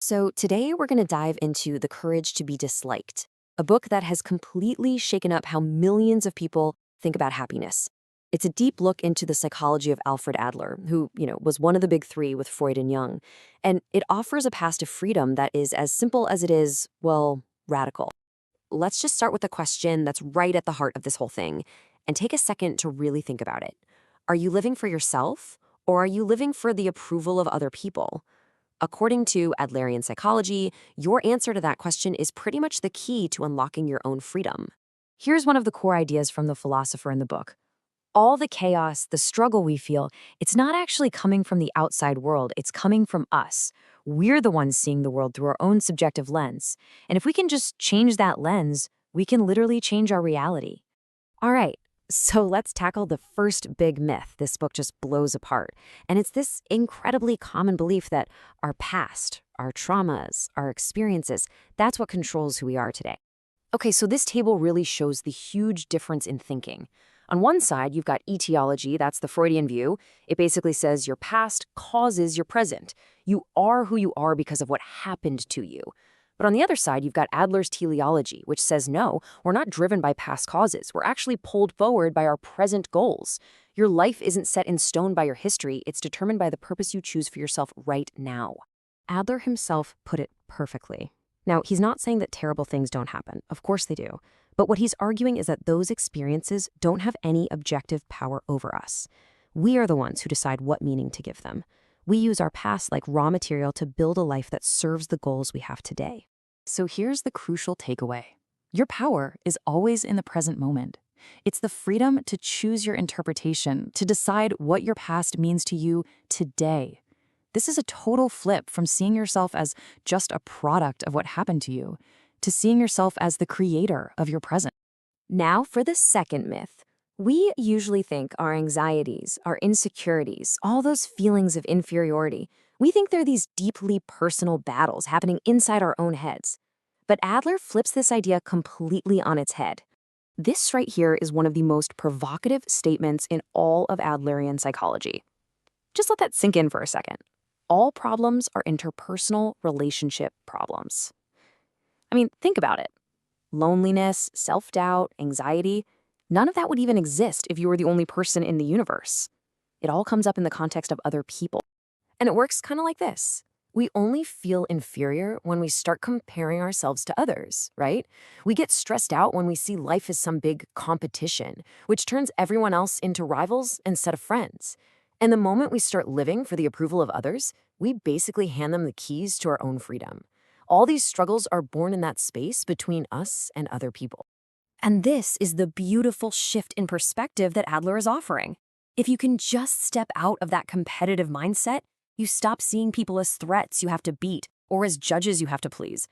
So, today we're going to dive into The Courage to be Disliked, a book that has completely shaken up how millions of people think about happiness. It's a deep look into the psychology of Alfred Adler, who, was one of the big three with Freud and Jung. And it offers a path to freedom that is as simple as it is, well, radical. Let's just start with the question that's right at the heart of this whole thing and take a second to really think about it. Are you living for yourself, or are you living for the approval of other people? According to Adlerian psychology, your answer to that question is pretty much the key to unlocking your own freedom. Here's one of the core ideas from the philosopher in the book. All the chaos, the struggle we feel, it's not actually coming from the outside world, it's coming from us. We're the ones seeing the world through our own subjective lens. And if we can just change that lens, we can literally change our reality. All right, so let's tackle the first big myth this book just blows apart. And it's this incredibly common belief that our past, our traumas, our experiences, that's what controls who we are today. Okay, so this table really shows the huge difference in thinking. On one side, you've got etiology, that's the Freudian view. It basically says your past causes your present. You are who you are because of what happened to you. But on the other side, you've got Adler's teleology, which says no, we're not driven by past causes. We're actually pulled forward by our present goals. Your life isn't set in stone by your history. It's determined by the purpose you choose for yourself right now. Adler himself put it perfectly. Now, he's not saying that terrible things don't happen. Of course they do. But what he's arguing is that those experiences don't have any objective power over us. We are the ones who decide what meaning to give them. We use our past like raw material to build a life that serves the goals we have today. So here's the crucial takeaway. Your power is always in the present moment. It's the freedom to choose your interpretation, to decide what your past means to you today. This is a total flip from seeing yourself as just a product of what happened to you, to seeing yourself as the creator of your present. Now for the second myth. We usually think our anxieties, our insecurities, all those feelings of inferiority, we think they're these deeply personal battles happening inside our own heads. But Adler flips this idea completely on its head. This right here is one of the most provocative statements in all of Adlerian psychology. Just let that sink in for a second. All problems are interpersonal relationship problems. I mean, think about it. Loneliness, self-doubt, anxiety, none of that would even exist if you were the only person in the universe. It all comes up in the context of other people. And it works kind of like this. We only feel inferior when we start comparing ourselves to others, right? We get stressed out when we see life as some big competition, which turns everyone else into rivals instead of friends. And the moment we start living for the approval of others, we basically hand them the keys to our own freedom. All these struggles are born in that space between us and other people. And this is the beautiful shift in perspective that Adler is offering. If you can just step out of that competitive mindset, you stop seeing people as threats you have to beat or as judges you have to please.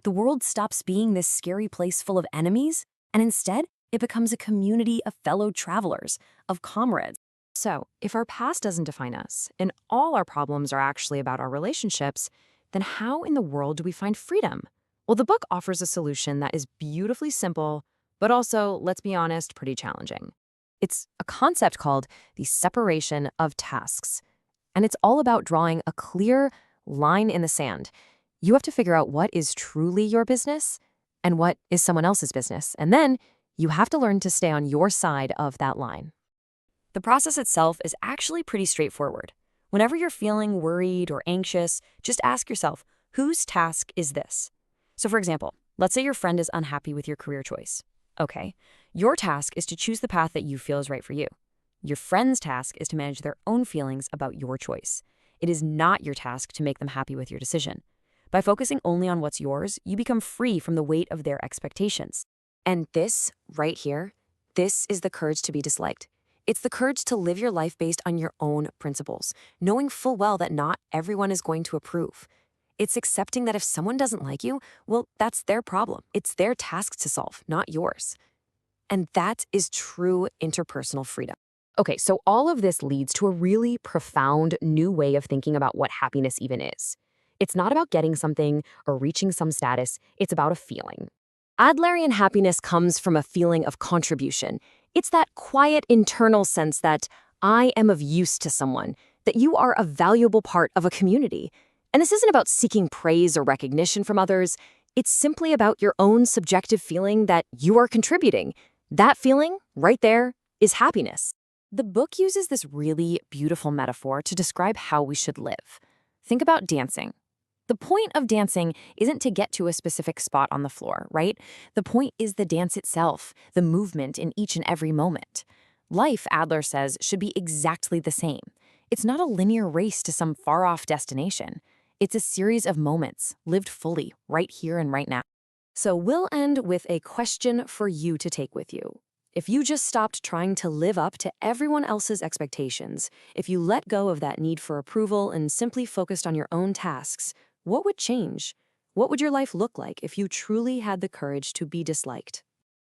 The world stops being this scary place full of enemies, and instead, it becomes a community of fellow travelers, of comrades. So, if our past doesn't define us, and all our problems are actually about our relationships, then how in the world do we find freedom? Well, the book offers a solution that is beautifully simple, but also, let's be honest, pretty challenging. It's a concept called the separation of tasks. And it's all about drawing a clear line in the sand. You have to figure out what is truly your business and what is someone else's business. And then you have to learn to stay on your side of that line. The process itself is actually pretty straightforward. Whenever you're feeling worried or anxious, just ask yourself, whose task is this? So for example, let's say your friend is unhappy with your career choice. Okay, your task is to choose the path that you feel is right for you. Your friend's task is to manage their own feelings about your choice. It is not your task to make them happy with your decision. By focusing only on what's yours, you become free from the weight of their expectations. And this, right here, this is the courage to be disliked. It's the courage to live your life based on your own principles, knowing full well that not everyone is going to approve. It's accepting that if someone doesn't like you, well, that's their problem. It's their task to solve, not yours. And that is true interpersonal freedom. Okay, so all of this leads to a really profound new way of thinking about what happiness even is. It's not about getting something or reaching some status, it's about a feeling. Adlerian happiness comes from a feeling of contribution. It's that quiet internal sense that I am of use to someone, that you are a valuable part of a community. And this isn't about seeking praise or recognition from others. It's simply about your own subjective feeling that you are contributing. That feeling, right there, is happiness. The book uses this really beautiful metaphor to describe how we should live. Think about dancing. The point of dancing isn't to get to a specific spot on the floor, right? The point is the dance itself, the movement in each and every moment. Life, Adler says, should be exactly the same. It's not a linear race to some far-off destination. It's a series of moments, lived fully, right here and right now. So we'll end with a question for you to take with you. If you just stopped trying to live up to everyone else's expectations, if you let go of that need for approval and simply focused on your own tasks, what would change? What would your life look like if you truly had the courage to be disliked?